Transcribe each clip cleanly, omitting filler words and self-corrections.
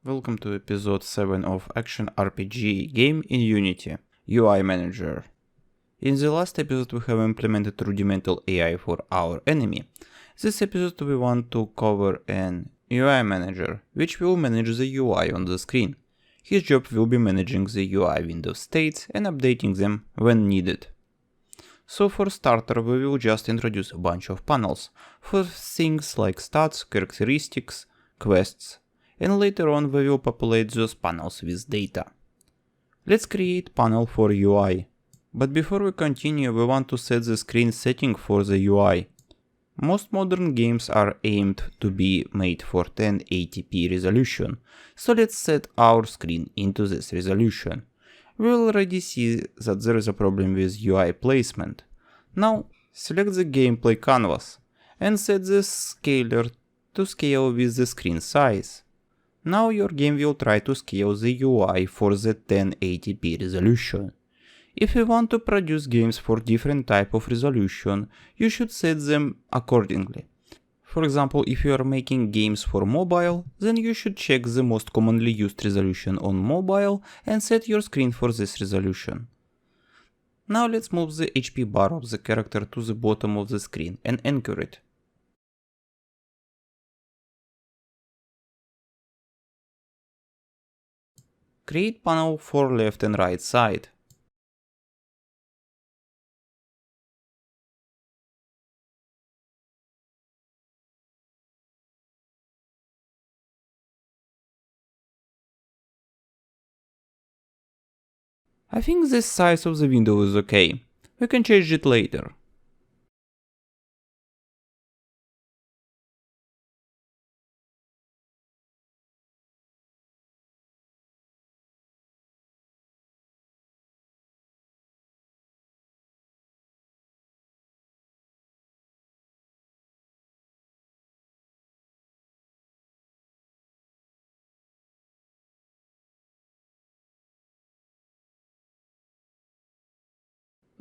Welcome to episode 7 of Action RPG game in Unity, UI Manager. In the last episode we have implemented rudimental AI for our enemy. This episode we want to cover an UI Manager, which will manage the UI on the screen. His job will be managing the UI window states and updating them when needed. So for starter we will just introduce a bunch of panels for things like stats, characteristics, quests, and later on we will populate those panels with data. Let's create panel for UI. But before we continue, we want to set the screen setting for the UI. Most modern games are aimed to be made for 1080p resolution, so let's set our screen into this resolution. We already see that there is a problem with UI placement. Now select the gameplay canvas and set the scaler to scale with the screen size. Now your game will try to scale the UI for the 1080p resolution. If you want to produce games for different type of resolution, you should set them accordingly. For example, if you are making games for mobile, then you should check the most commonly used resolution on mobile and set your screen for this resolution. Now let's move the HP bar of the character to the bottom of the screen and anchor it. Create panel for left and right side. I think this size of the window is okay. We can change it later.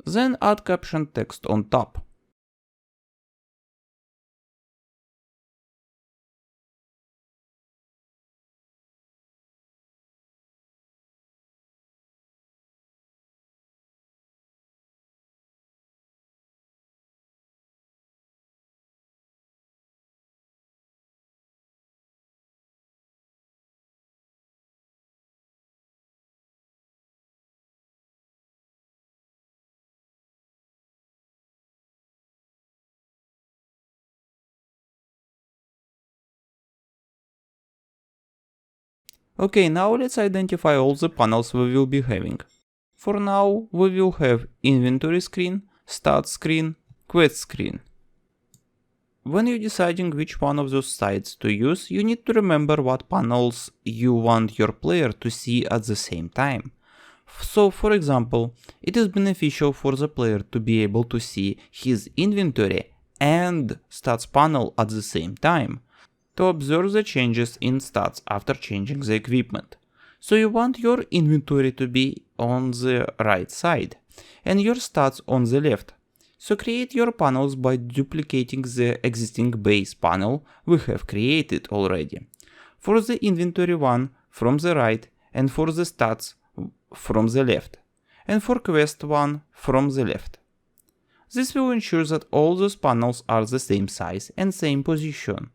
Then add caption text on top. Okay, now let's identify all the panels we will be having. For now, we will have inventory screen, stats screen, quest screen. When you're deciding which one of those sides to use, you need to remember what panels you want your player to see at the same time. So, for example, it is beneficial for the player to be able to see his inventory and stats panel at the same time, to observe the changes in stats after changing the equipment. So you want your inventory to be on the right side and your stats on the left. So create your panels by duplicating the existing base panel we have created already. For the inventory one from the right and for the stats from the left, and for quest one from the left. This will ensure that all those panels are the same size and same position.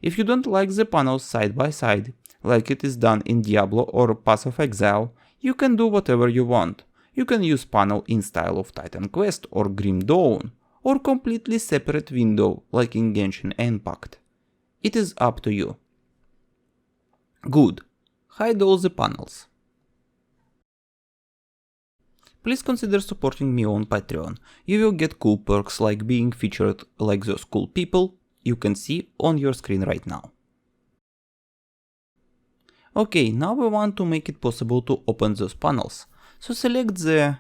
If you don't like the panels side by side, like it is done in Diablo or Path of Exile, you can do whatever you want. You can use panel in style of Titan Quest or Grim Dawn, or completely separate window like in Genshin Impact. It is up to you. Good. Hide all the panels. Please consider supporting me on Patreon. You will get cool perks like being featured like those cool people you can see on your screen right now. Okay, now we want to make it possible to open those panels. So select the...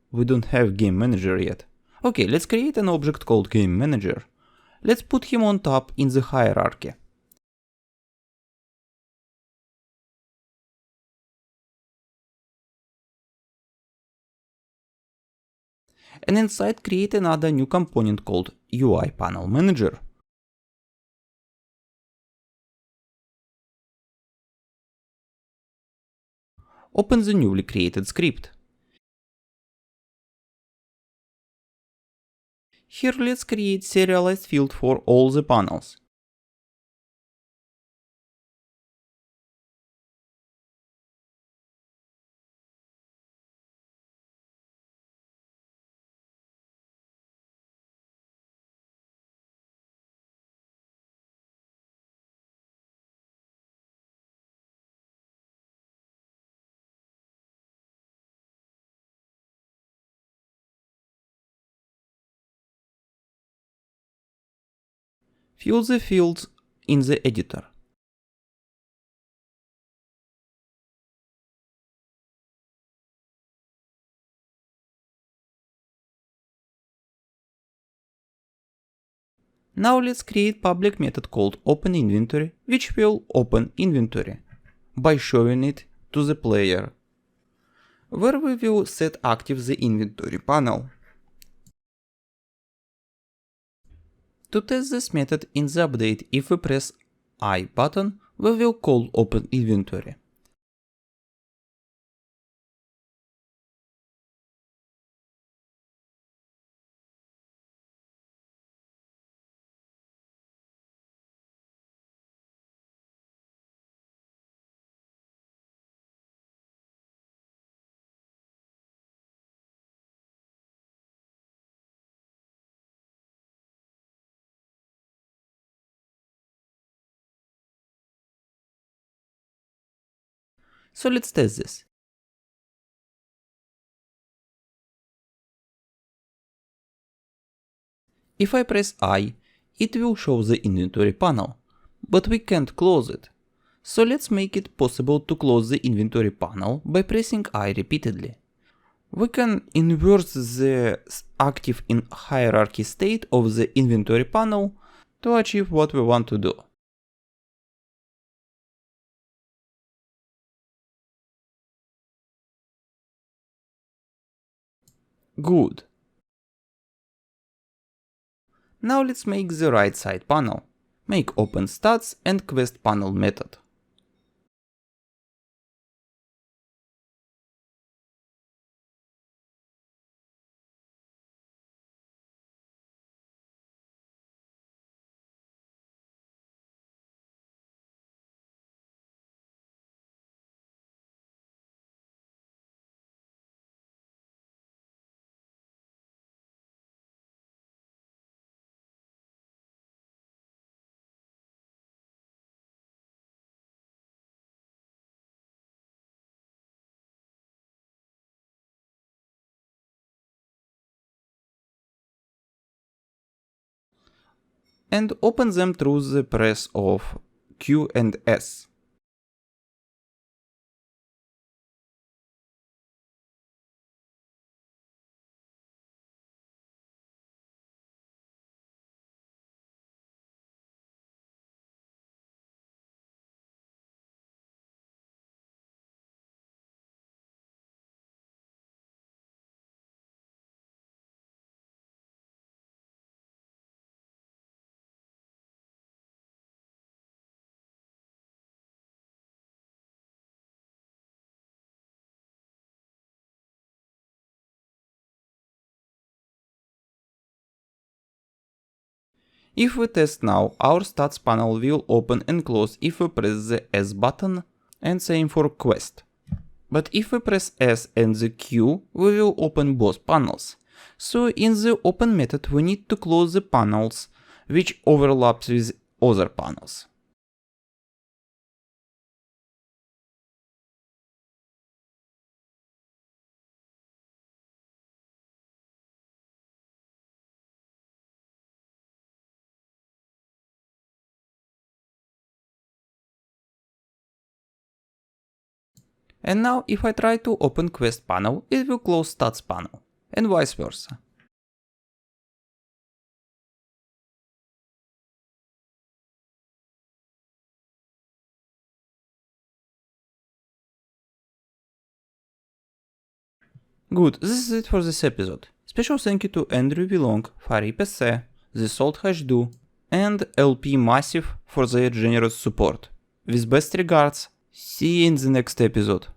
We don't have game manager yet. Okay, let's create an object called game manager. Let's put him on top in the hierarchy. And inside create another new component called UI panel manager. Open the newly created script. Here let's create serialized field for all the panels. Fill the fields in the editor. Now let's create public method called openInventory, which will open inventory by showing it to the player, where we will set active the inventory panel. To test this method in the update, if we press I button, we will call openInventory. So let's test this. If I press I, it will show the inventory panel, but we can't close it. So let's make it possible to close the inventory panel by pressing I repeatedly. We can invert the active in hierarchy state of the inventory panel to achieve what we want to do. Good. Now let's make the right side panel. Make openStats and questPanel method. And open them through the press of Q and S. If we test now, our stats panel will open and close if we press the S button, and same for quest. But if we press S and the Q, we will open both panels. So in the open method we need to close the panels which overlaps with other panels. And now if I try to open quest panel, it will close stats panel, and vice versa. Good, this is it for this episode. Special thank you to Andrew Vilong, Fari PC, The Salt Hashdu, and LP Massive for their generous support. With best regards, see you in the next episode.